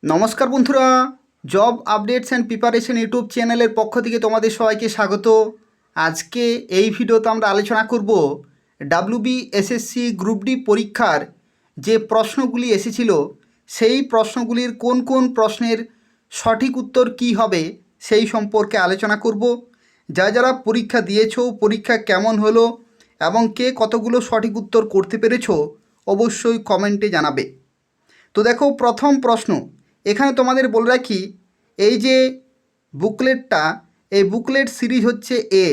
নমস্কার বন্ধুরা, job updates and preparation YouTube চ্যানেলের পক্ষ থেকে তোমাদের সবাইকে স্বাগত। আজকে এই ভিডিওতে আমরা আলোচনা করব ডাব্লিউবিএসএসসি গ্রুপ ডি পরীক্ষার যে প্রশ্নগুলি এসেছিল সেই প্রশ্নগুলির কোন কোন প্রশ্নের সঠিক উত্তর কী হবে সেই সম্পর্কে আলোচনা করব। যারা পরীক্ষা দিয়েছো, পরীক্ষা কেমন হলো এবং কে কতগুলো সঠিক উত্তর করতে পেরেছো অবশ্যই কমেন্টে জানাবে। তো দেখো, প্রথম প্রশ্ন এখানে তোমাদের বলে রাখি, এই যে বুকলেটটা, এই বুকলেট সিরিজ হচ্ছে এ,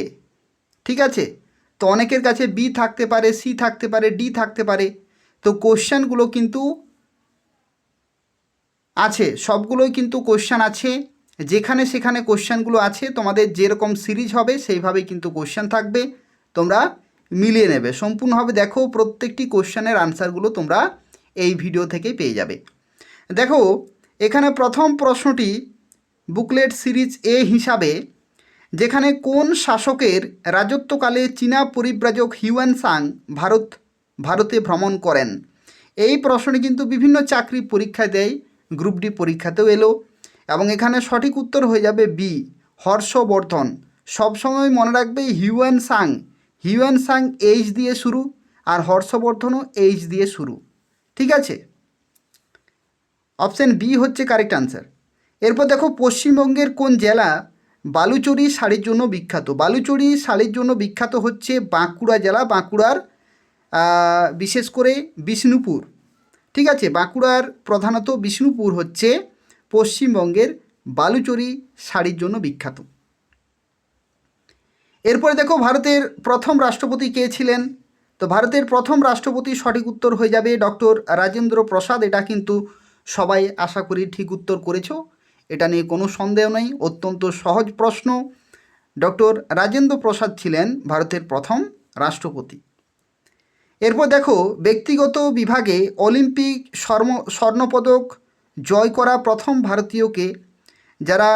ঠিক আছে? তো অনেকের কাছে বি থাকতে পারে, সি থাকতে পারে, ডি থাকতে পারে। তো কোশ্চেনগুলো কিন্তু আছে, সবগুলোই কিন্তু কোশ্চেন আছে। যেখানে সেখানে কোশ্চেনগুলো আছে, তোমাদের যেরকম সিরিজ হবে সেইভাবেই কিন্তু কোশ্চেন থাকবে। তোমরা মিলিয়ে নেবে সম্পূর্ণভাবে। দেখো, প্রত্যেকটি কোশ্চেনের আনসারগুলো তোমরা এই ভিডিও থেকেই পেয়ে যাবে। দেখো, এখানে প্রথম প্রশ্নটি বুকলেট সিরিজ এ হিসাবে, যেখানে কোন শাসকের রাজত্বকালে চীনা পরিব্রাজক হিউয়েন সাং ভারতে ভ্রমণ করেন? এই প্রশ্নটি কিন্তু বিভিন্ন চাকরি পরীক্ষায় দেয়, গ্রুপ ডি পরীক্ষাতেও এলো, এবং এখানে সঠিক উত্তর হয়ে যাবে বি, হর্ষবর্ধন। সবসময় মনে রাখবে হিউয়েন সাং এইচ দিয়ে শুরু, আর হর্ষবর্ধনও এইচ দিয়ে শুরু, ঠিক আছে? অপশান বি হচ্ছে কারেক্ট আনসার। এরপর দেখো, পশ্চিমবঙ্গের কোন জেলা বালুচরী শাড়ির জন্য বিখ্যাত? বালুচরী শাড়ির জন্য বিখ্যাত হচ্ছে বাঁকুড়া জেলা। বাঁকুড়ার বিশেষ করে বিষ্ণুপুর, ঠিক আছে? বাঁকুড়ার প্রধানত বিষ্ণুপুর হচ্ছে পশ্চিমবঙ্গের বালুচরী শাড়ির জন্য বিখ্যাত। এরপরে দেখো, ভারতের প্রথম রাষ্ট্রপতি কে ছিলেন? তো ভারতের প্রথম রাষ্ট্রপতি সঠিক উত্তর হয়ে যাবে ডক্টর রাজেন্দ্র প্রসাদ। এটা কিন্তু সবাই আশা করি ঠিক উত্তর করেছো, এটা নিয়ে কোনো সন্দেহ নেই। অত্যন্ত সহজ প্রশ্ন। ডক্টর রাজেন্দ্র প্রসাদ ছিলেন ভারতের প্রথম রাষ্ট্রপতি। এরপর দেখো, ব্যক্তিগত বিভাগে অলিম্পিক স্বর্ণপদক জয় করা প্রথম ভারতীয়কে? যারা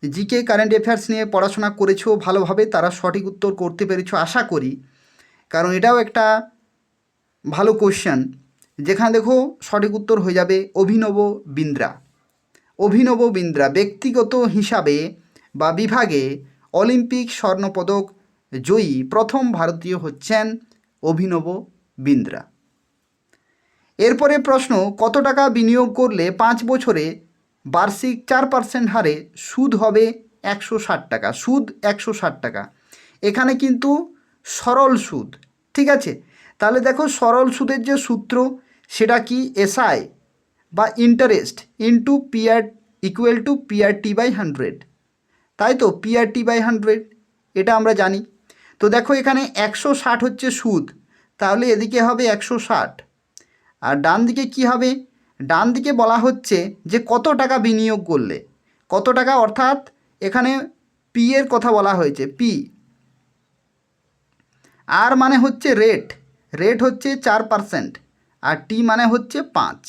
জিকে কারেন্ট অ্যাফেয়ার্স নিয়ে পড়াশোনা করেছো ভালোভাবে, তারা সঠিক উত্তর করতে পেরেছো আশা করি, কারণ এটাও একটা ভালো কোশ্চেন। যেখানে দেখো সঠিক উত্তর হয়ে যাবে অভিনব বিন্দ্রা। অভিনব বিন্দ্রা ব্যক্তিগত হিসাবে বা বিভাগে অলিম্পিক স্বর্ণপদক জয়ী প্রথম ভারতীয় হচ্ছেন অভিনব বিন্দ্রা। এরপরে প্রশ্ন, কত টাকা বিনিয়োগ করলে 5 বছরে বার্ষিক 4% হারে সুদ হবে 160 টাকা? সুদ 160 টাকা। এখানে কিন্তু সরল সুদ, ঠিক আছে? তাহলে দেখো, সরল সুদের যে সূত্র সেটা কি? এসআই বা interest into PR equal to PRT by 100, তাই তো? পিআরটি বাই 100 এটা আমরা জানি। তো দেখো, এখানে 160 হচ্ছে সুদ, তাহলে এদিকে হবে 160, আর ডান দিকে কি হবে? ডান দিকে বলা হচ্ছে যে কত টাকা বিনিয়োগ করলে, কত টাকা, অর্থাৎ এখানে পি এর কথা বলা হয়েছে, পি। আর মানে হচ্ছে রেট, রেট হচ্ছে 4%, আর টি মানে হচ্ছে 5,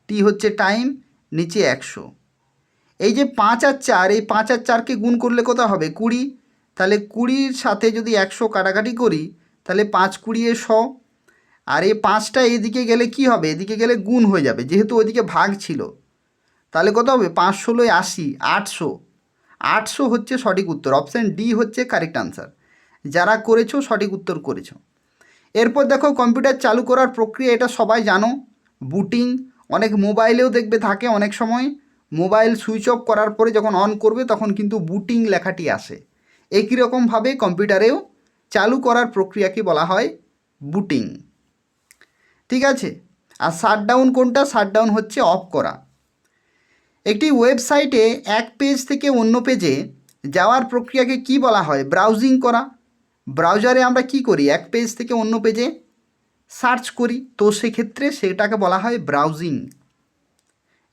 টি হচ্ছে টাইম, নিচে 100। এই যে 5 আর 4, এই 5 আর 4কে গুণ করলে কত হবে? 20। তাহলে 20-র সাথে যদি 100 কাটাকাটি করি, তাহলে 5 20 100। আর এই 5টা এদিকে গেলে কি হবে? এদিকে গেলে গুণ হয়ে যাবে, যেহেতু ওইদিকে ভাগ ছিল। তাহলে কত হবে? 5 ষোলোয় 80, 800। 800 হচ্ছে সঠিক উত্তর। অপশান ডি হচ্ছে কারেক্ট আনসার। যারা করেছো সঠিক উত্তর করেছো। এরপর দেখো, কম্পিউটার চালু করার প্রক্রিয়া, এটা সবাই জানো, বুটিং। অনেক মোবাইলেও দেখবে থাকে, অনেক সময় মোবাইল সুইচ অফ করার পরে যখন অন করবে তখন কিন্তু বুটিং লেখাটি আসে। একই রকমভাবে কম্পিউটারেও চালু করার প্রক্রিয়াকে বলা হয় বুটিং, ঠিক আছে? আর শাটডাউন কোনটা? শাটডাউন হচ্ছে অফ করা। একটি ওয়েবসাইটে এক পেজ থেকে অন্য পেজে যাওয়ার প্রক্রিয়াকে কি বলা হয়? ব্রাউজিং করা। ব্রাউজারে আমরা কি করি? এক পেজ থেকে অন্য পেজে সার্চ করি, তো সেক্ষেত্রে সেটাকে বলা হয় ব্রাউজিং।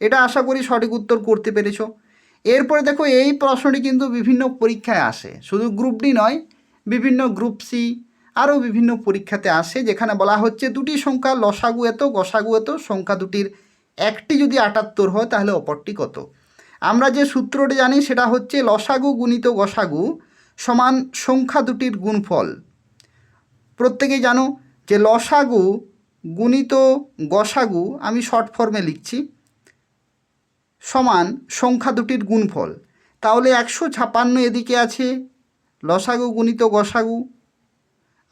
এটা আশা করি সঠিক উত্তর করতে পেরেছো। এরপরে দেখো, এই প্রশ্নটি কিন্তু বিভিন্ন পরীক্ষায় আসে, শুধু গ্রুপ ডি নয়, বিভিন্ন গ্রুপ সি আরও বিভিন্ন পরীক্ষাতে আসে, যেখানে বলা হচ্ছে দুটি সংখ্যা লসাগু এত গসাগু এত, সংখ্যা দুটির একটি যদি 78 হয় তাহলে অপরটি কত? আমরা যে সূত্রটি জানি সেটা হচ্ছে লসাগু গুণিত গসাগু সমান সংখ্যা দুটির গুণফল। প্রত্যেকেই জানো যে লসাগু গুণিত গসাগু, আমি শর্ট ফর্মে লিখছি, সমান সংখ্যা দুটির গুণফল। তাহলে 156 এদিকে আছে লসাগু গুণিত গসাগু,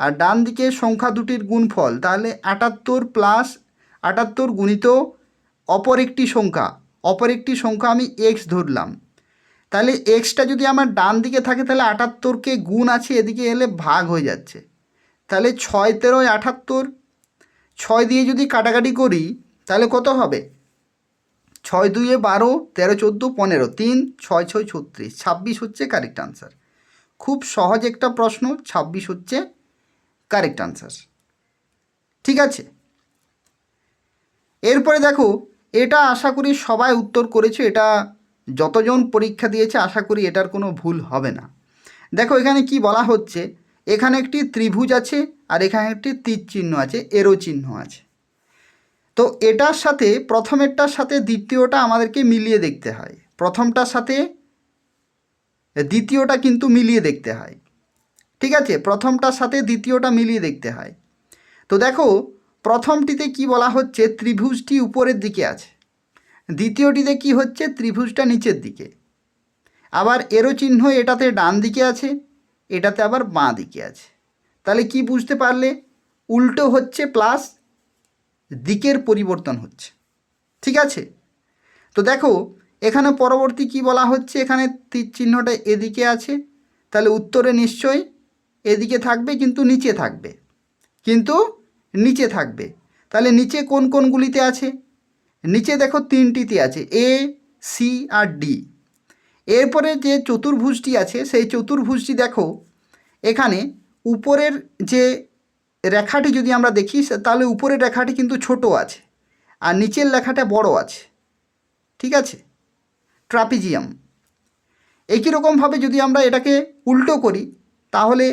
আর ডান দিকে সংখ্যা দুটির গুণফল, তাহলে 78 প্লাস 78 গুণিত অপর একটি সংখ্যা আমি এক্স ধরলাম। তাহলে এক্সটা যদি আমার ডান দিকে থাকে তাহলে 78কে গুণ আছে, এদিকে এলে ভাগ হয়ে যাচ্ছে। তাহলে 6 13 78, 6 দিয়ে যদি কাটাকাটি করি তাহলে কত হবে? 6 2 12, 13 14 15, 3 6 6 36, 26 হচ্ছে কারেক্ট আনসার। খুব সহজ একটা প্রশ্ন, 26 হচ্ছে কারেক্ট আনসার। ঠিক আছে, এরপরে দেখো, এটা আশা করি সবাই উত্তর করেছে, এটা যতজন পরীক্ষা দিয়েছে আশা করি এটার কোনো ভুল হবে না। দেখো এখানে কি বলা হচ্ছে, এখানে একটি ত্রিভুজ আছে আর এখানে একটি তীর চিহ্ন আছে, এরো চিহ্ন আছে। তো এটার সাথে প্রথমেরটার সাথে দ্বিতীয়টা আমাদেরকে মিলিয়ে দেখতে হয়, প্রথমটার সাথে দ্বিতীয়টা কিন্তু মিলিয়ে দেখতে হয়। ঠিক আছে, প্রথমটার সাথে দ্বিতীয়টা মিলিয়ে দেখতে হয়। তো দেখো প্রথমটিতে কি বলা হচ্ছে, ত্রিভুজটি উপরের দিকে আছে, দ্বিতীয়টিতে কি হচ্ছে, ত্রিভুজটা নিচের দিকে। আবার এরো চিহ্ন এটাতে ডান দিকে আছে, এটাতে আবার বাঁ দিকে আছে। তাহলে কি বুঝতে পারলে, উল্টো হচ্ছে প্লাস দিকের পরিবর্তন হচ্ছে। ঠিক আছে, তো দেখো এখানে পরবর্তী কি বলা হচ্ছে, এখানে তীর চিহ্নটা এদিকে আছে, তাহলে উত্তরে নিশ্চয়ই এদিকে থাকবে কিন্তু নিচে থাকবে, তাহলে নিচে কোন কোনগুলিতে আছে? নিচে দেখো তিনটিতে আছে, এ সি আর ডি। এরপরে যে চতুর্ভুজটি আছে সেই চতুর্ভুজটি দেখো এখানে উপরের যে রেখাটি যদি আমরা দেখি তাহলে উপরের রেখাটি কিন্তু ছোট আছে আর নিচের রেখাটা বড় আছে। ঠিক আছে, ট্রাপিজিয়াম। একই রকমভাবে যদি আমরা এটাকে উল্টো করি তাহলে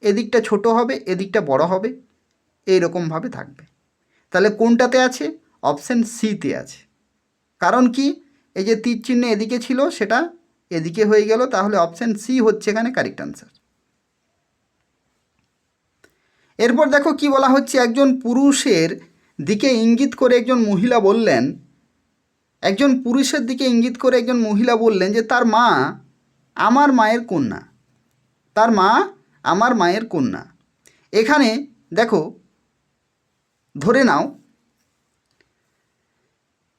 এদিকটা ছোট হবে, এদিকটা বড় হবে, এই রকমভাবে থাকবে। তাহলে কোনটাতে আছে? অপশান সিতে আছে। কারণ কি, এই যে তীর চিহ্ন এদিকে ছিল সেটা এদিকে হয়ে গেল, তাহলে অপশান সি হচ্ছে এখানে কারেক্ট আনসার। এরপর দেখো কি বলা হচ্ছে, একজন পুরুষের দিকে ইঙ্গিত করে একজন মহিলা বললেন, যে তার মা আমার মায়ের কন্যা। এখানে দেখো ধরে নাও,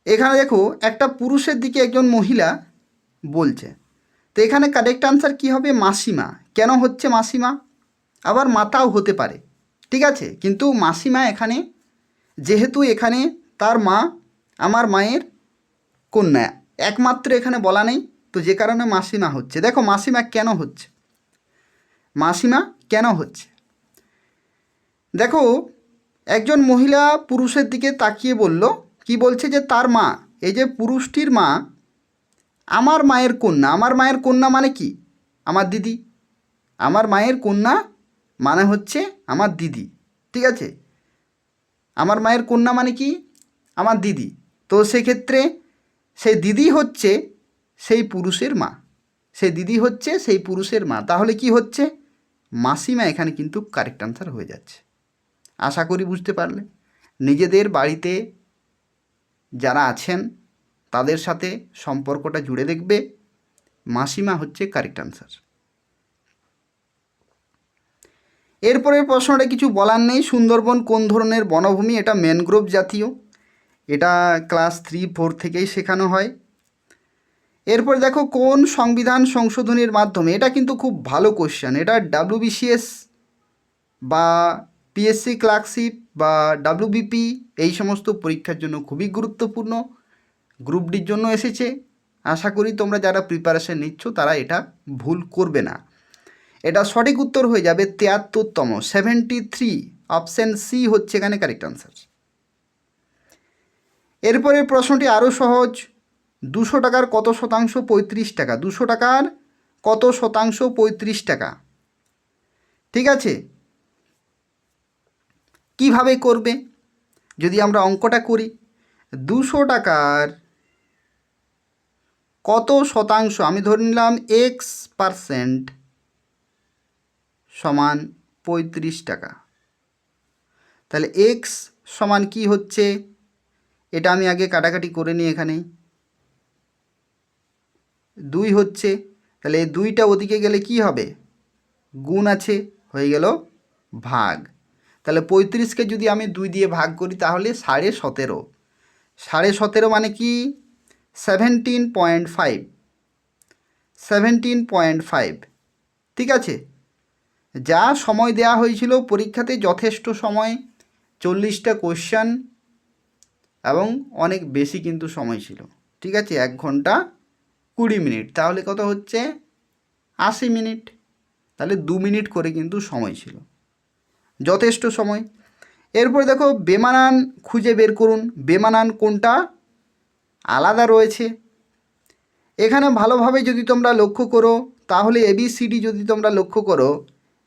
এখানে দেখো একটা পুরুষের দিকে একজন মহিলা বলছে, তো এখানে কারেক্ট আনসার কি হবে? মাসিমা। কেন হচ্ছে মাসিমা? আবার মাতাও হতে পারে। ঠিক আছে, কিন্তু মাসিমা এখানে, যেহেতু এখানে তার মা আমার মায়ের কন্যা একমাত্র এখানে বলা নেই, তো যে কারণে মাসিমা হচ্ছে। দেখো মাসিমা কেন হচ্ছে, দেখো একজন মহিলা পুরুষের দিকে তাকিয়ে বলল, কি বলছে, যে তার মা, এই যে পুরুষটির মা আমার মায়ের কন্যা মানে কি? আমার দিদি। আমার মায়ের কন্যা মানে হচ্ছে আমার দিদি। ঠিক আছে, আমার মায়ের কন্যা মানে কি? আমার দিদি। তো সেক্ষেত্রে সেই দিদি হচ্ছে সেই পুরুষের মা, তাহলে কি হচ্ছে? মাসিমা এখানে কিন্তু কারেক্ট আনসার হয়ে যাচ্ছে। আশা করি বুঝতে পারলে। নিজেদের বাড়িতে যারা আছেন তাদের সাথে সম্পর্কটা জুড়ে দেখবে, মাসিমা হচ্ছে কারেক্ট আনসার। এরপরের প্রশ্নটা কিছু বলার নেই। সুন্দরবন কোন ধরনের বনভূমি? এটা ম্যানগ্রোভ জাতীয়, এটা ক্লাস 3-4 থেকেই শেখানো হয়। এরপর দেখো কোন সংবিধান সংশোধনীর মাধ্যমে, এটা কিন্তু খুব ভালো কোশ্চেন, এটা WBCS বা পিএসসি ক্লার্কশিপ বা WBP এই সমস্ত পরীক্ষার জন্য খুবই গুরুত্বপূর্ণ, গ্রুপ ডির জন্য এসেছে। আশা করি তোমরা যারা প্রিপারেশন নিচ্ছ তারা এটা ভুল করবে না। এটা সঠিক উত্তর হয়ে যাবে 73তম, 73। অপশান সি হচ্ছে এখানে কারেক্ট আনসার। এরপরের প্রশ্নটি আরও সহজ। 200 টাকার কত শতাংশ? 35 টাকা। 200 টাকার কত শতাংশ? 35 টাকা। ঠিক আছে, কিভাবে করবে যদি আমরা অঙ্কটা করি? 200 টাকার কত শতাংশ, আমি ধরে নিলাম X% সমান 35 টাকা। তাহলে X সমান কি হচ্ছে, এটা আমি আগে কাটাকাটি করে নিই। এখানে 2 হচ্ছে, তাহলে এই 2টা ওদিকে গেলে কি হবে, গুণ আছে, হয়ে গেল ভাগ। তাহলে 35কে যদি আমি 2 দিয়ে ভাগ করি তাহলে 17.5, 17.5 মানে কি 17.5, 17.5, ঠিক আছে। যা সময় দেয়া হয়েছিল পরীক্ষাতে যথেষ্ট সময়, 40টা কোশ্চেন এবং অনেক বেশি কিন্তু সময় ছিল, ঠিক আছে, 1 ঘন্টা 20 মিনিট, তাহলে কত হচ্ছে 80 মিনিট, তাহলে 2 মিনিট করে কিন্তু সময় ছিল, যথেষ্ট সময়। এরপর দেখো বেমানান খুঁজে বের করুন, বেমানান কোনটা আলাদা রয়েছে। এখানে ভালোভাবে যদি তোমরা লক্ষ্য করো তাহলে ABCD যদি তোমরা লক্ষ্য করো,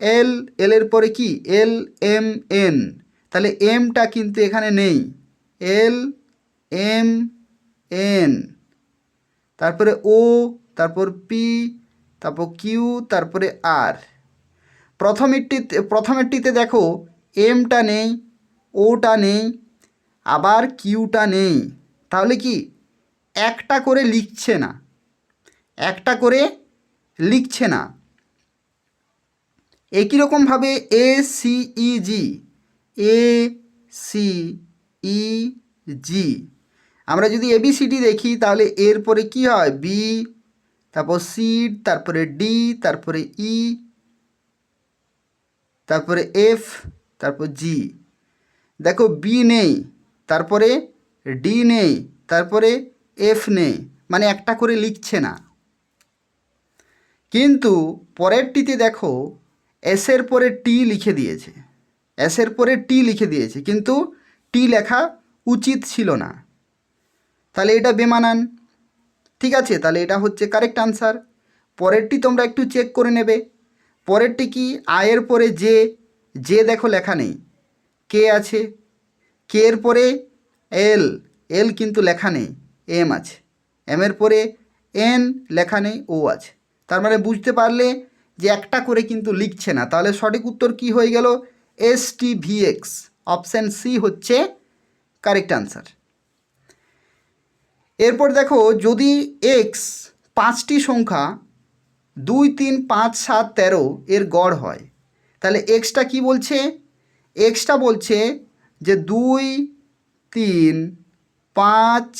এল, এর পরে কি এল এম এন, তাহলে এমটা কিন্তু এখানে নেই, এল এম এন, তারপরে ও, তারপর পি, তারপর কিউ, তারপরে আর। প্রথমেরটিতে দেখো এমটা নেই, ওটা নেই, আবার কিউটা নেই, তাহলে কি একটা করে লিখছে না, একটা করে লিখছে না। একই রকমভাবে ACEG, ACEG, আমরা যদি ABCD দেখি তাহলে এর পরে কি হয় বি, তারপর সি, তারপরে ডি, তারপরে ই, তারপরে এফ, তারপর জি। দেখো বি নেই, তারপরে ডি নেই, তারপরে এফ নেই, মানে একটা করে লিখছে না। কিন্তু পরেরটিতে দেখো এসের পরে টি লিখে দিয়েছে, এসের পরে টি লিখে দিয়েছে, কিন্তু টি লেখা উচিত ছিল না, তাহলে এটা বেমানান, ঠিক আছে, তাহলে এটা হচ্ছে কারেক্ট আনসার। পরেরটি তোমরা একটু চেক করে নেবে, পরেরটি কি আয়ের পরে যে, যে দেখো লেখা নেই, কে আছে, কে এর পরে এল, এল কিন্তু লেখা নেই, এম আছে, এম এর পরে এন লেখা নেই, ও আছে, তার মানে বুঝতে পারলে যে একটা করে কিন্তু লিখছে না, তাহলে সঠিক উত্তর কি হয়ে গেল STVX, অপশান সি হচ্ছে কারেক্ট আনসার। এরপর দেখো যদি এক্স 5টি সংখ্যা 2, 3, 5, 7, 13 এর গড় হয়, তাহলে এক্সটা কি বলছে, এক্সটা বলছে যে 2, 3, 5,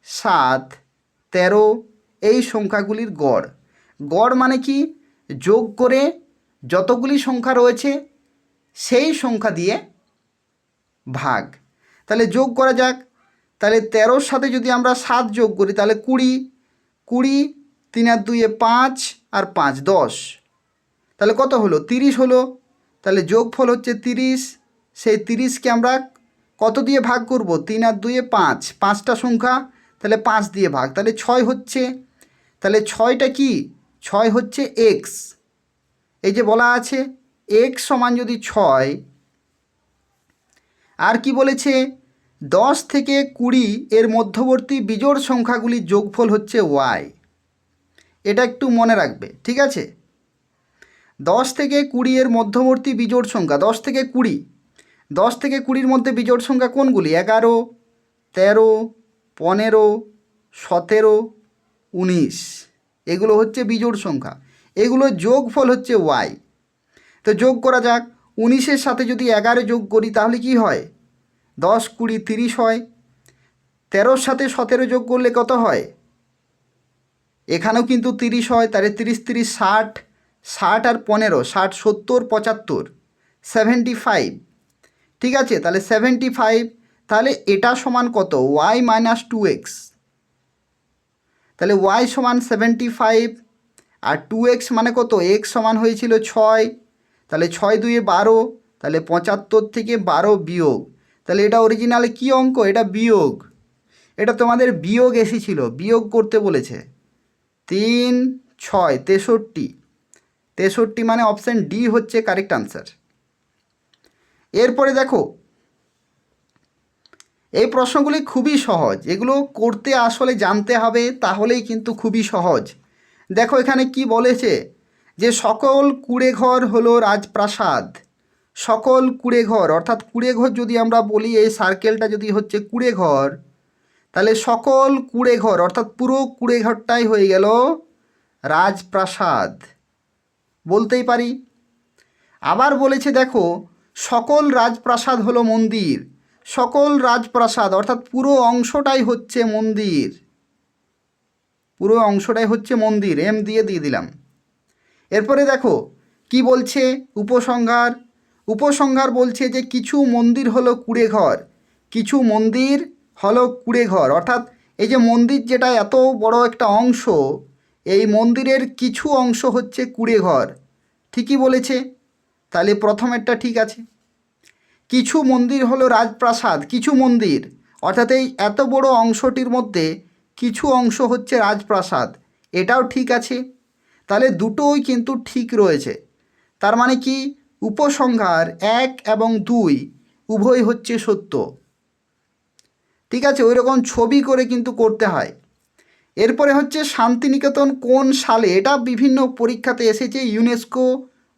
7, 13 এই সংখ্যাগুলির গড়। গড় মানে কি যোগ করে যতগুলি সংখ্যা রয়েছে সেই সংখ্যা দিয়ে ভাগ, তাহলে যোগ করা যাক। তাহলে 13-র সাথে যদি আমরা 7 যোগ করি তাহলে 20, 20, 3 আর 2 5, আর 5 10, তাহলে কত হলো 30 হলো, তাহলে যোগফল হচ্ছে 30, সেই 30কে আমরা কত দিয়ে ভাগ করব, 3 আর 2 5, 5টা সংখ্যা, তাহলে 5 দিয়ে ভাগ, তাহলে 6 হচ্ছে, তাহলে 6টা কি 6 হচ্ছে এক্স, এই যে বলা আছে এক্স সমান যদি 6, আর কি বলেছে 10 থেকে 20 এর মধ্যবর্তী বিজোড় সংখ্যাগুলির যোগফল হচ্ছে ওয়াই, এটা একটু মনে রাখবে, ঠিক আছে। 10 থেকে 20 এর মধ্যবর্তী বিজোড় সংখ্যা, 10 থেকে 20, 10 থেকে 20-র মধ্যে বিজোড় সংখ্যা কোনগুলি, 11, 13, 15, 17, 19, এগুলো হচ্ছে বিজোড় সংখ্যা, এগুলো যোগফল হচ্ছে ওয়াই। তো যোগ করা যাক, 19-এর সাথে যদি 11 যোগ করি তাহলে কি হয় 10, 20, 30 হয়, 13-র সাথে 17 যোগ করলে কত হয়, এখানেও কিন্তু 30 হয়, তাহলে 30, 30, 60, 60 আর 15, 60, 70, 75, 75, ঠিক আছে, তাহলে 75, তাহলে এটা সমান কত ওয়াই মাইনাস 2x, তাহলে ওয়াই সমান 75, আর 2x মানে কত, এক্স সমান হয়েছিল 6, তাহলে 6 2 12, তাহলে 75 থেকে 12 বিয়োগ, তাহলে এটা অরিজিনালে কী অঙ্ক, এটা বিয়োগ, এটা তোমাদের বিয়োগ এসেছিল, বিয়োগ করতে বলেছে, 3, 6, 63, 63 মানে অপশান ডি হচ্ছে কারেক্ট আনসার। এরপরে দেখো এই প্রশ্নগুলি খুবই সহজ, এগুলো করতে আসলে জানতে হবে, তাহলেই কিন্তু খুবই সহজ। দেখো এখানে কি বলেছে যে সকল কুঁড়েঘর হলো রাজপ্রাসাদ, সকল কুঁড়েঘর, অর্থাৎ কুঁড়েঘর যদি আমরা বলি এই সার্কেলটা যদি হচ্ছে কুঁড়েঘর, তাহলে সকল কুঁড়েঘর অর্থাৎ পুরো কুঁড়েঘরটাই হয়ে গেল রাজপ্রাসাদ বলতেই পারি। আবার বলেছে দেখো সকল রাজপ্রাসাদ হলো মন্দির, সকল রাজপ্রাসাদ অর্থাৎ পুরো অংশটাই হচ্ছে মন্দির, পুরো অংশটাই হচ্ছে মন্দির, এম দিয়ে দিলাম। এরপরে দেখো কি বলছে উপসংহার। উপসংহার বলছে যে কিছু মন্দির হলো কুঁড়েঘর, কিছু মন্দির হলো কুঁড়েঘর, অর্থাৎ এই যে মন্দির যেটা এত বড় একটা অংশ, এই মন্দিরের কিছু অংশ হচ্ছে কুঁড়েঘর। ঠিকই বলেছে, তাহলে প্রথমেরটা ঠিক আছে। কিছু মন্দির হলো রাজপ্রাসাদ, কিছু মন্দির অর্থাৎ এই এত বড় অংশটির মধ্যে কিছু অংশ হচ্ছে রাজপ্রাসাদ, এটাও ঠিক আছে। তাহলে দুটোই কিন্তু ঠিক রয়েছে। তার মানে কি উপসংহার 1 এবং 2 উভয় হচ্ছে সত্য। ঠিক আছে, ওই রকম ছবি করে কিন্তু করতে হয়। এরপরে হচ্ছে শান্তিনিকেতন কোন সালে, এটা বিভিন্ন পরীক্ষাতে এসেছে, UNESCO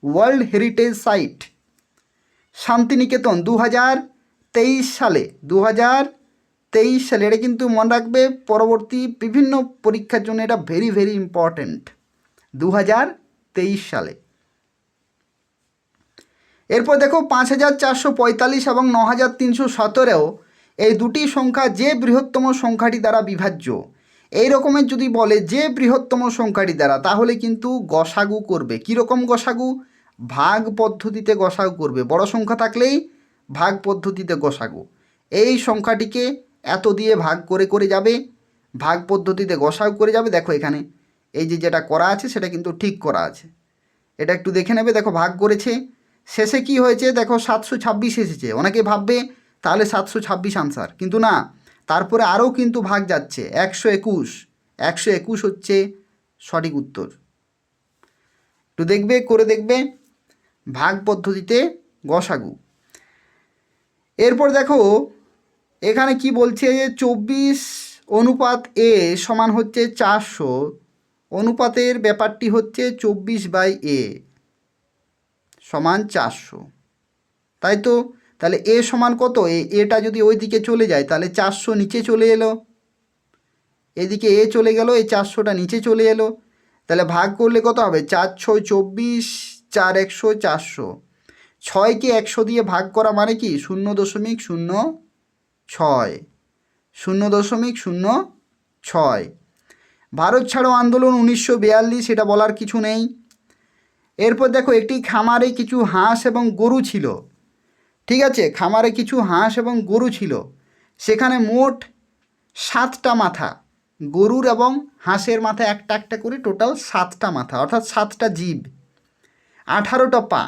world heritage site. Santiniketan 2023 সালে, 2023 সালে, এটা কিন্তু মনে রাখবে পরবর্তী বিভিন্ন পরীক্ষার জন্য এটা ভেরি ভেরি ইম্পর্ট্যান্ট, 2023 সালে। এরপর দেখো 5445 এবং 9317, এই দুটি সংখ্যা যে বৃহত্তম সংখ্যাটি দ্বারা বিভাজ্য, এই রকমের যদি বলে যে বৃহত্তম সংখ্যাটি দ্বারা, তাহলে কিন্তু গসাগু করবে। কীরকম গসাগু? ভাগ পদ্ধতিতে গসাগু করবে। বড় সংখ্যা থাকলেই ভাগ পদ্ধতিতে গসাগু। এই সংখ্যাটিকে এত দিয়ে ভাগ করে করে যাবে, ভাগ পদ্ধতিতে গসাগু করে যাবে। দেখো এখানে এই যে যেটা করা আছে সেটা কিন্তু ঠিক করা আছে, এটা একটু দেখে নেবে। দেখো ভাগ করেছে, শেষে কি হয়েছে দেখো 726 এসেছে। অনেকে ভাববে তাহলে 726 আনসার, কিন্তু না, তারপরে আরও কিন্তু ভাগ যাচ্ছে, 121, 121 হচ্ছে সঠিক উত্তর। একটু দেখবে, করে দেখবে ভাগ পদ্ধতিতে গসাগু। এরপর দেখো এখানে কি বলছে যে 24:A সমান হচ্ছে 400, অনুপাতের ব্যাপারটি হচ্ছে 24/A সমান 400, তাই তো? তাহলে এ সমান কত? এটা যদি ওই দিকে চলে যায় তাহলে 400 নিচে চলে এলো, এদিকে এ চলে গেল, এই 400টা নিচে চলে এলো। তাহলে ভাগ করলে কত হবে? 4 6 24, 4 100 400। 6কে 100 দিয়ে ভাগ করা মানে কি 0.06, 0.06। ভারত ছাড়ো আন্দোলন 1942, এটা বলার কিছু নেই। এরপর দেখো একটি খামারে কিছু হাঁস এবং গরু ছিল। ঠিক আছে, খামারে কিছু হাঁস এবং গরু ছিল, সেখানে মোট 7টা মাথা, গরুর এবং হাঁসের মাথা একটা একটা করে টোটাল 7টা মাথা, অর্থাৎ 7টা জীব, 18টা পা।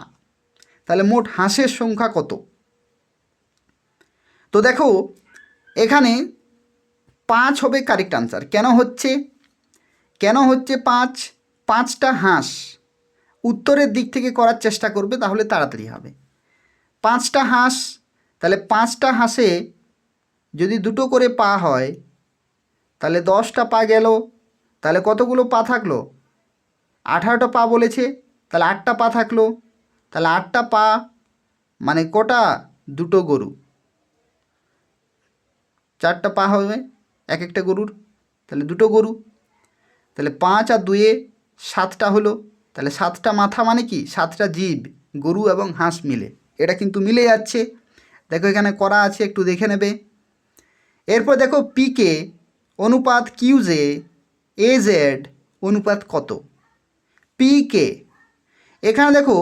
তাহলে মোট হাঁসের সংখ্যা কত? তো দেখো এখানে 5 হবে কারেক্ট আনসার। কেন হচ্ছে 5? 5টা হাঁস, উত্তরের দিক থেকে করার চেষ্টা করবে তাহলে তাড়াতাড়ি হবে। 5টা হাঁস, তাহলে 5টা হাঁসে যদি 2টো করে পা হয় তাহলে 10টা পা গেল, তাহলে কতগুলো পা থাকলো? 18টা পা বলেছে, তাহলে 8টা পা থাকলো, তাহলে 8টা পা মানে কটা? 2টো গরু, 4টা পা হবে এক একটা গরুর, তাহলে 2টো গরু, তাহলে 5 আর 2 7টা হলো, তাহলে 7টা মাথা মানে কি 7টা জীব, গরু এবং হাঁস মিলে, এটা কিন্তু মিলে যাচ্ছে। দেখো এখানে করা আছে, একটু দেখে নেবে। এরপর দেখো পিকে অনুপাত কিউজে এজেড অনুপাত কত? পিকে, এখানে দেখো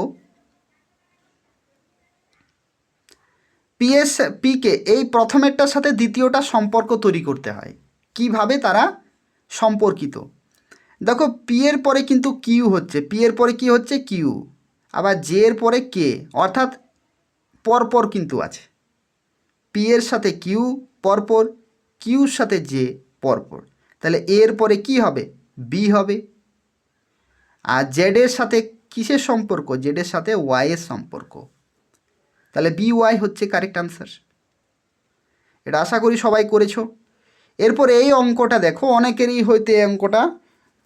পিকে এই প্রথমেরটার সাথে দ্বিতীয়টা সম্পর্ক তৈরি করতে হয়। কিভাবে তারা সম্পর্কিত? দেখো পি এর পরে কিন্তু কিউ হচ্ছে, পি এর পরে কি হচ্ছে? কিউ, আবার জে এর পরে কে, অর্থাৎ পরপর কিন্তু আছে। পি এর সাথে কিউ পরপর, কিউর সাথে জে পরপর, তাহলে এর পরে কি হবে? বি হবে। আর জেডের সাথে কিসের সম্পর্ক? জেডের সাথে ওয়াইয়ের সম্পর্ক, তাহলে বি ওয়াই হচ্ছে কারেক্ট আনসার। এটা আশা করি সবাই করেছো। এরপরে এই অঙ্কটা দেখো, অনেকেরই হয়তো এই অঙ্কটা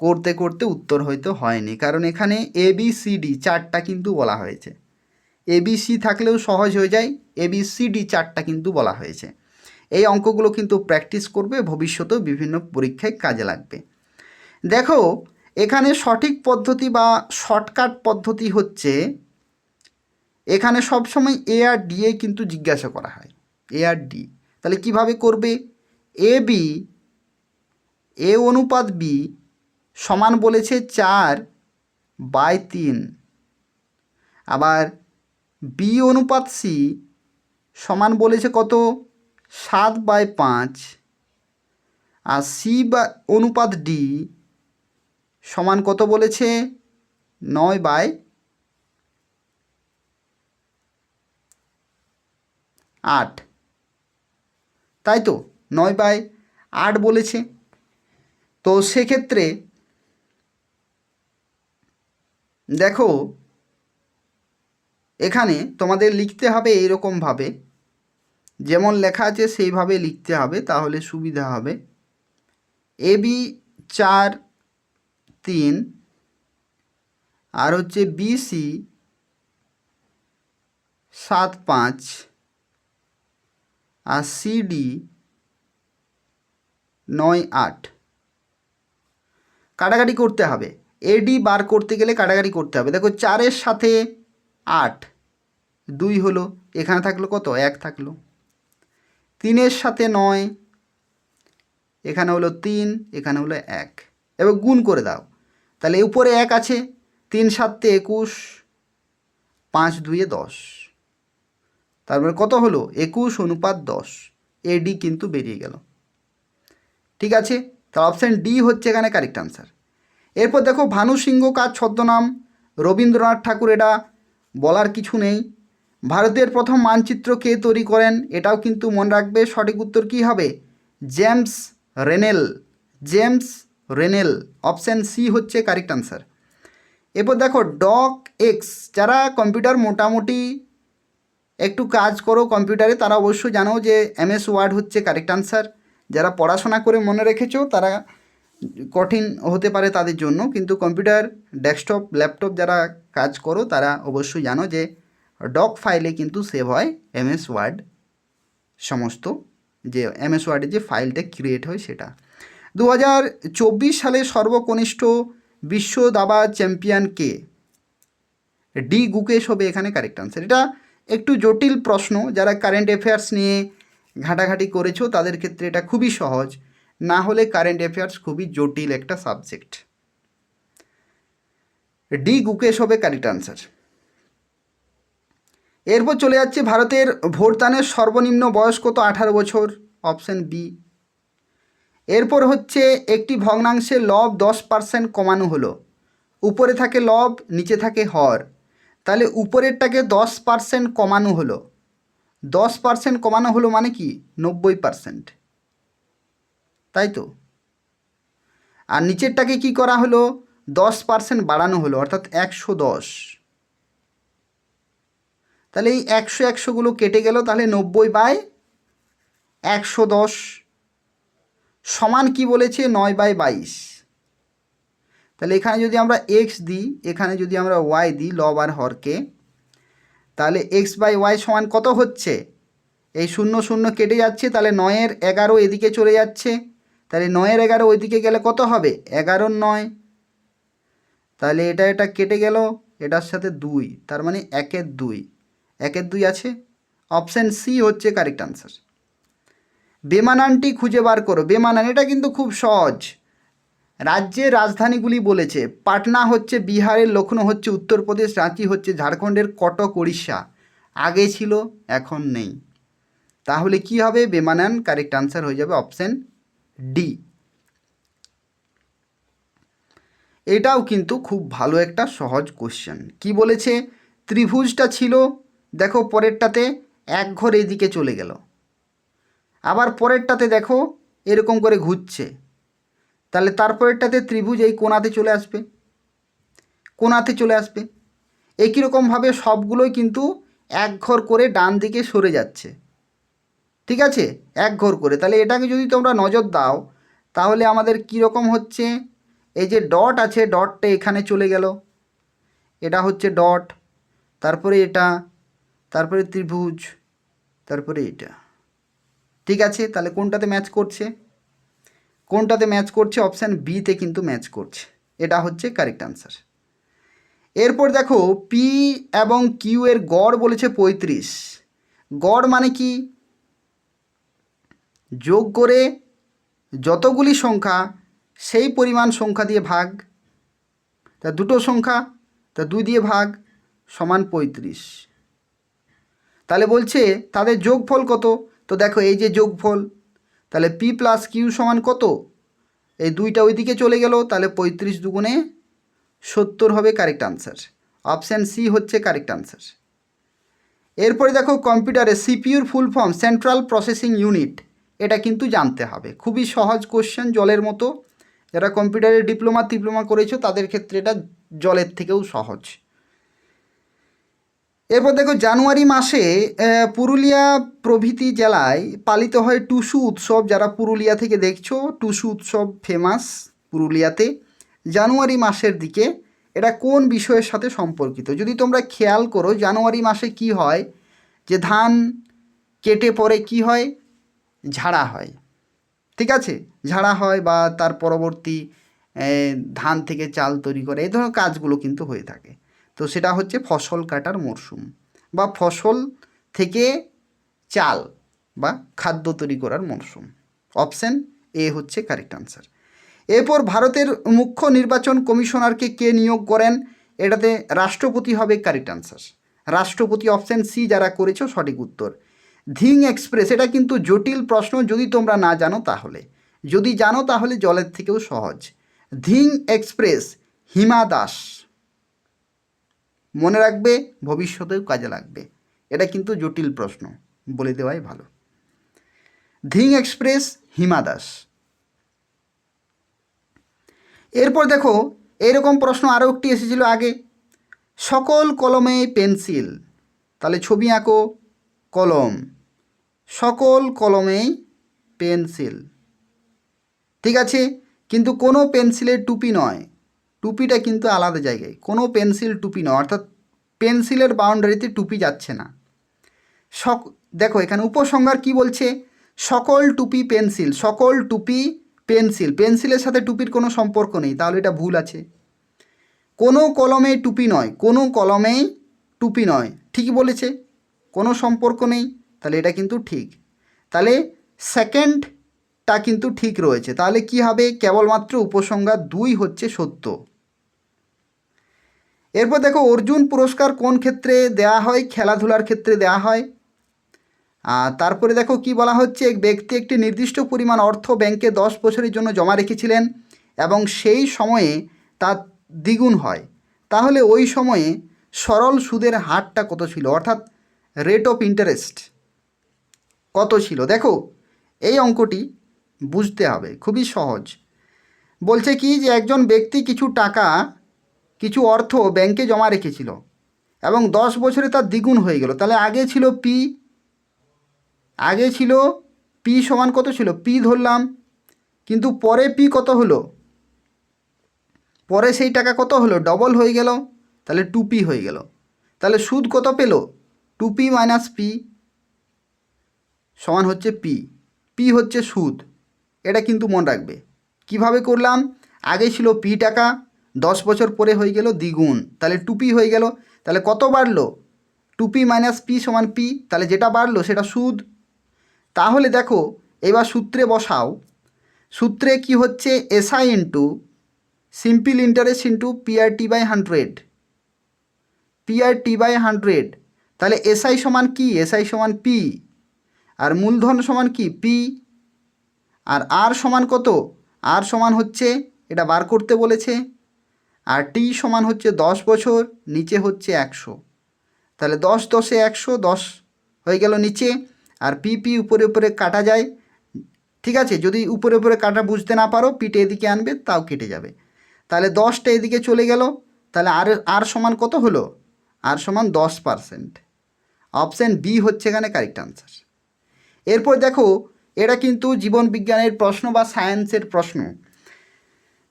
করতে করতে উত্তর হয়তো হয়নি, কারণ এখানে এ বি সি ডি 4টা কিন্তু বলা হয়েছে। এ বি সি থাকলেও সহজ হয়ে যায়, এ বি সি ডি 4টা কিন্তু বলা হয়েছে। এই অঙ্কগুলো কিন্তু প্র্যাকটিস করবে, ভবিষ্যতেও বিভিন্ন পরীক্ষায় কাজে লাগবে। দেখো এখানে সঠিক পদ্ধতি বা শর্টকাট পদ্ধতি হচ্ছে, এখানে সবসময় এ আর ডি এ কিন্তু জিজ্ঞাসা করা হয়, এ আর ডি। তাহলে কিভাবে করবে? এ বি, এ অনুপাত বি সমান বলেছে 4/3, আবার বি অনুপাত সি সমান বলেছে কত? 7/5, আর সি বা অনুপাত ডি সমান কত বলেছে? 9/8, তাই তো 9/8 বলেছে। তো সেক্ষেত্রে দেখো এখানে তোমাদের লিখতে হবে এইরকমভাবে, যেমন লেখা আছে সেইভাবে লিখতে হবে, তাহলে সুবিধা হবে। এ বি 4/3, আর হচ্ছে বিসি 7/5, আর সিডি 9/8। কাটাকাটি করতে হবে, এডি বার করতে গেলে কাটাকাটি করতে হবে। দেখো 4-এর সাথে 8, 2 হলো, এখানে থাকলো কত? 1 থাকলো। 3-এর সাথে 9, এখানে হলো 3, এখানে হলো 1। এবার গুণ করে দাও, তাহলে উপরে 1 আছে, 3-7 21, 5-2 10, তারপরে কত হলো? 21/10। এডি কিন্তু বেরিয়ে গেল। ঠিক আছে, তাহলে অপশান ডি হচ্ছে এখানে কারেক্ট আনসার। এরপর দেখো ভানু সিংহ কার ছদ্মনাম? রবীন্দ্রনাথ ঠাকুর, এটা বলার কিছু নেই। ভারতের প্রথম মানচিত্র কে তৈরি করেন? এটাও কিন্তু মনে রাখবে। সঠিক উত্তর কী হবে? জেমস রেনেল, জেমস রেনেল, অপশান সি হচ্ছে কারেক্ট আনসার। এরপর দেখো ডক এক্স, যারা কম্পিউটার মোটামুটি একটু কাজ করো কম্পিউটারে, তারা অবশ্যই জানো যে এমএস ওয়ার্ড হচ্ছে কারেক্ট আনসার। যারা পড়াশোনা করে মনে রেখেছো তারা কঠিন হতে পারে তাদের জন্য, কিন্তু কম্পিউটার ডেস্কটপ ল্যাপটপ যারা কাজ করো তারা অবশ্যই জানো যে ডক ফাইলে কিন্তু সেভ হয় এমএস ওয়ার্ড, সমস্ত যে এমএস ওয়ার্ডে যে ফাইলটা ক্রিয়েট হয় সেটা। 2024 সালে সর্বকনিষ্ঠ বিশ্ব দাবা চ্যাম্পিয়ন কে? ডি গুকেশ হবে এখানে কারেক্ট আনসার। এটা একটু জটিল প্রশ্ন, যারা কারেন্ট অ্যাফেয়ার্স নিয়ে ঘাটাঘাটি করেছো তাদের ক্ষেত্রে এটা খুবই সহজ, না হলে কারেন্ট অ্যাফেয়ার্স খুবই জটিল একটা সাবজেক্ট। ডি গুকেশ হবে কারেক্ট আনসার। এরপর চলে যাচ্ছে ভারতের ভোটদানের সর্বনিম্ন বয়স কত? 18 বছর, অপশান বি। এরপর হচ্ছে একটি ভগ্নাংশে লব 10% কমানো হলো, উপরে থাকে লব নিচে থাকে হর, তাহলে উপরেরটাকে 10% কমানো হলো, 10% কমানো হলো মানে কি? 90%, তাই তো। আর নিচেরটাকে কি করা হলো? 10% বাড়ানো হলো, অর্থাৎ 110। তাহলে এই 100-100গুলো কেটে গেল, তাহলে 90/110 সমান কি বলেছে? 9/22। তাহলে এখানে যদি আমরা এক্স দিই, এখানে যদি আমরা ওয়াই দিই, লব আর হরকে, তাহলে x/y সমান কত হচ্ছে? এই 0 0 কেটে যাচ্ছে, তাহলে 9-এর 11 এদিকে চলে যাচ্ছে, তাহলে 9-এর 11 ওইদিকে গেলে কত হবে? 11-র 9, তাহলে এটা কেটে গেল, এটার সাথে 2, তার মানে 1-এর 2, 1-এর 2 আছে, অপশান সি হচ্ছে কারেক্ট আনসার। বেমানানটি খুঁজে বার করো। বেমানান, এটা কিন্তু খুব সহজ। রাজ্যের রাজধানীগুলি বলেছে, পাটনা হচ্ছে বিহারের, লখনৌ হচ্ছে উত্তরপ্রদেশ, রাঁচি হচ্ছে ঝাড়খণ্ডের, কটক উড়িষ্যা। আগে ছিল এখন নেই, তাহলে কি হবে? বেমানান কারেক্ট আনসার হয়ে যাবে অপশান ডি। এটাও কিন্তু খুব ভালো একটা সহজ কোশ্চেন। কি বলেছে? ত্রিভুজটা ছিল, দেখো পরেরটাতে এক ঘর এদিকে চলে গেল, আবার পরেরটাতে দেখো এরকম করে ঘুরছে, তাহলে তারপরেরটাতে ত্রিভুজ এই কোণাতে চলে আসবে, কোণাতে চলে আসবে। একই রকমভাবে সবগুলোই কিন্তু এক ঘর করে ডান দিকে সরে যাচ্ছে, ঠিক আছে, এক ঘর করে। তাহলে এটাকে যদি তোমরা নজর দাও, তাহলে আমাদের কী রকম হচ্ছে? এই যে ডট আছে, ডটটা এখানে চলে গেল, এটা হচ্ছে ডট, তারপরে এটা, তারপরে ত্রিভুজ, তারপরে এটা। ঠিক আছে, তাহলে কোনটাতে ম্যাচ করছে? কোনটাতে ম্যাচ করছে? অপশান বিতে কিন্তু ম্যাচ করছে। এটা হচ্ছে কারেক্ট আনসার। এরপর দেখো পি এবং কিউ এর গড় বলেছে 35। গড় মানে কি? যোগ করে যতগুলি সংখ্যা সেই পরিমাণ সংখ্যা দিয়ে ভাগ, তা দুটো সংখ্যা, তা 2 দিয়ে ভাগ সমান 35। তাহলে বলছে তাদের যোগফল কত? তো দেখো এই যে যোগফল, তাহলে পি প্লাস কিউ সমান কত? এই দুইটা ওইদিকে চলে গেল, তাহলে 35 দুগুণে 70 হবে কারেক্ট আনসার। অপশান সি হচ্ছে কারেক্ট আনসার। এরপরে দেখো কম্পিউটারে সিপিইউর full form central processing unit, এটা কিন্তু জানতে হবে। খুবই সহজ কোশ্চেন, জলের মতো। যারা কম্পিউটারে ডিপ্লোমা করেছো তাদের ক্ষেত্রে এটা জলের থেকেও সহজ। এরপর দেখো জানুয়ারি মাসে পুরুলিয়া প্রভৃতি জেলায় পালিত হয় টুসু উৎসব। যারা পুরুলিয়া থেকে দেখছো, টুসু উৎসব ফেমাস পুরুলিয়াতে জানুয়ারি মাসের দিকে। এটা কোন বিষয়ের সাথে সম্পর্কিত? যদি তোমরা খেয়াল করো জানুয়ারি মাসে কি হয়, যে ধান কেটে পরে কি হয়, ঝাড়া হয়। ঠিক আছে, ঝাড়া হয় বা তার পরবর্তী ধান থেকে চাল তৈরি করে, এই ধরনের কাজগুলো কিন্তু হয়ে থাকে। তো সেটা হচ্ছে ফসল কাটার মরশুম বা ফসল থেকে চাল বা খাদ্য তৈরি করার মরশুম। অপশান এ হচ্ছে কারেক্ট আনসার। এরপর ভারতের মুখ্য নির্বাচন কমিশনারকে কে নিয়োগ করেন? এটাতে রাষ্ট্রপতি হবে কারেক্ট আনসার। রাষ্ট্রপতি, অপশান সি যারা করেছো সঠিক উত্তর। ধিং এক্সপ্রেস, এটা কিন্তু জটিল প্রশ্ন যদি তোমরা না জানো তাহলে। যদি জানো তাহলে জলের থেকেও সহজ। ধিং এক্সপ্রেস হিমা দাস, মনে রাখবে, ভবিষ্যতেও কাজে লাগবে। এটা কিন্তু জটিল প্রশ্ন, বলে দেওয়াই ভালো। ধিং এক্সপ্রেস হিমা দাস। এরপর দেখো এরকম প্রশ্ন আরও একটি এসেছিল আগে, সকল কলমে পেন্সিল। তাহলে ছবি আঁকো, কলম, সকল কলমেই পেন্সিল। ঠিক আছে, কিন্তু কোনো পেন্সিলের টুপি নয়, টুপিটা কিন্তু আলাদা জায়গায়। কোনো পেন্সিল টুপি নয়, অর্থাৎ পেন্সিলের বাউন্ডারিতে টুপি যাচ্ছে না। দেখো এখানে উপসংহার কি বলছে, সকল টুপি পেন্সিল, সকল টুপি পেন্সিল। পেন্সিলের সাথে টুপির কোনো সম্পর্ক নেই, তাহলে এটা ভুল আছে। কোনো কলমে টুপি নয়, কোনো কলমেই টুপি নয়, ঠিকই বলেছে, কোনো সম্পর্ক নেই, তাহলে এটা কিন্তু ঠিক। তাহলে সেকেন্ডটা কিন্তু ঠিক রয়েছে। তাহলে কি হবে, কেবলমাত্র উপসংহার 2 হচ্ছে সত্য। এরপর দেখো অর্জুন পুরস্কার কোন ক্ষেত্রে দেওয়া হয়? খেলাধুলার ক্ষেত্রে দেওয়া হয়। আর তারপরে দেখো কি বলা হচ্ছে, এক ব্যক্তি একটি নির্দিষ্ট পরিমাণ অর্থ ব্যাংকে 10 বছরের জন্য জমা রেখেছিলেন এবং সেই সময়ে তা দ্বিগুণ হয়। তাহলে ওই সময়ে সরল সুদের হারটা কত ছিল, অর্থাৎ রেট অফ ইন্টারেস্ট কত ছিল? দেখো এই অঙ্কটি বুঝতে হবে, খুবই সহজ। বলছে কি যে একজন ব্যক্তি কিছু অর্থ ব্যাংকে জমা রেখেছিল এবং 10 বছরে তার দ্বিগুণ হয়ে গেল। তাহলে আগে ছিল পি সমান কত ছিল, পি ধরলাম, কিন্তু পরে পি কত হলো, পরে সেই টাকা কত হলো, ডবল হয়ে গেল, তাহলে 2p হয়ে গেল। তাহলে সুদ কত পেল, 2p মাইনাস পি সমান হচ্ছে পি হচ্ছে সুদ। এটা কিন্তু মনে রাখবে। কিভাবে করলাম, আগে ছিল পি টাকা, 10 বছর পরে হয়ে গেল দ্বিগুণ, তাহলে 2p হয়ে গেল। তাহলে কত বাড়লো, 2p মাইনাস পি সমান পি, তাহলে যেটা বাড়লো সেটা সুদ। তাহলে দেখো এবার সূত্রে বসাও, সূত্রে কি হচ্ছে, SI into simple interest into PRT by 100, তাহলে এসআই সমান কি, এসআই সমান পি, আর মূলধন সমান কি পি, আর আর সমান কত, আর সমান হচ্ছে, এটা বার করতে বলেছে, আর টি সমান হচ্ছে 10 বছর, নিচে হচ্ছে 100। তাহলে 10 10 100, 10 হয়ে গেল নিচে, আর পি উপরে উপরে কাটা যায়। ঠিক আছে, যদি উপরে উপরে কাটা বুঝতে না পারো, পিঠে এদিকে আনবে, তাও কেটে যাবে। তাহলে 10টা এদিকে চলে গেল, তাহলে আর সমান কত হলো, আর সমান 10%। অপশান বি হচ্ছে এখানে কারেক্ট আনসার। এরপর দেখো এটা কিন্তু জীবন বিজ্ঞানের প্রশ্ন বা সায়েন্সের প্রশ্ন।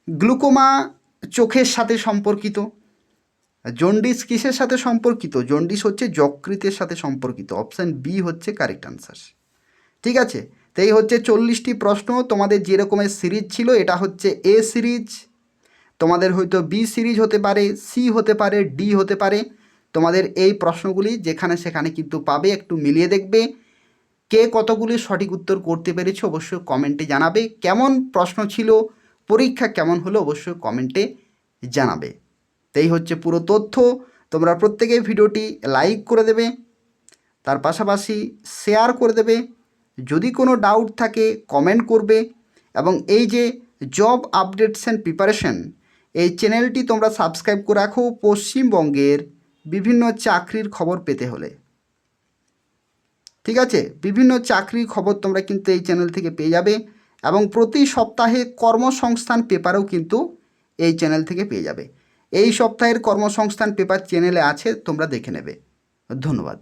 গ্লুকোমা চোখের সাথে সম্পর্কিত, জন্ডিস কিসের সাথে সম্পর্কিত, জন্ডিস হচ্ছে যকৃতের সাথে সম্পর্কিত। অপশান বি হচ্ছে কারেক্ট আনসার। ঠিক আছে, তো এই হচ্ছে 40টি প্রশ্ন। তোমাদের যে রকমের সিরিজ ছিল এটা হচ্ছে এ সিরিজ, তোমাদের হয়তো বি সিরিজ হতে পারে, সি হতে পারে, ডি হতে পারে। তোমাদের এই প্রশ্নগুলি যেখানে সেখানে কিন্তু পাবে, একটু মিলিয়ে দেখবে কে কতগুলি সঠিক উত্তর করতে পেরেছে অবশ্যই কমেন্টে জানাবে। কেমন প্রশ্ন ছিল, পরীক্ষা কেমন হলো অবশ্যই কমেন্টে জানাবে। এই হচ্ছে পুরো তথ্য। তোমরা প্রত্যেকেই ভিডিওটি লাইক করে দেবে, তার পাশাপাশি শেয়ার করে দেবে। যদি কোনো ডাউট থাকে কমেন্ট করবে, এবং এই যে জব আপডেটস অ্যান্ড প্রিপারেশন এই চ্যানেলটি তোমরা সাবস্ক্রাইব করে রাখো পশ্চিমবঙ্গের বিভিন্ন চাকরির খবর পেতে হলে। ঠিক আছে, বিভিন্ন চাকরির খবর তোমরা কিন্তু এই চ্যানেল থেকে পেয়ে যাবে, এবং প্রতি সপ্তাহে কর্মসংস্থান পেপারও কিন্তু এই চ্যানেল থেকে পেয়ে যাবে। এই সপ্তাহের কর্মসংস্থান পেপার চ্যানেলে আছে, তোমরা দেখে নেবে। ধন্যবাদ।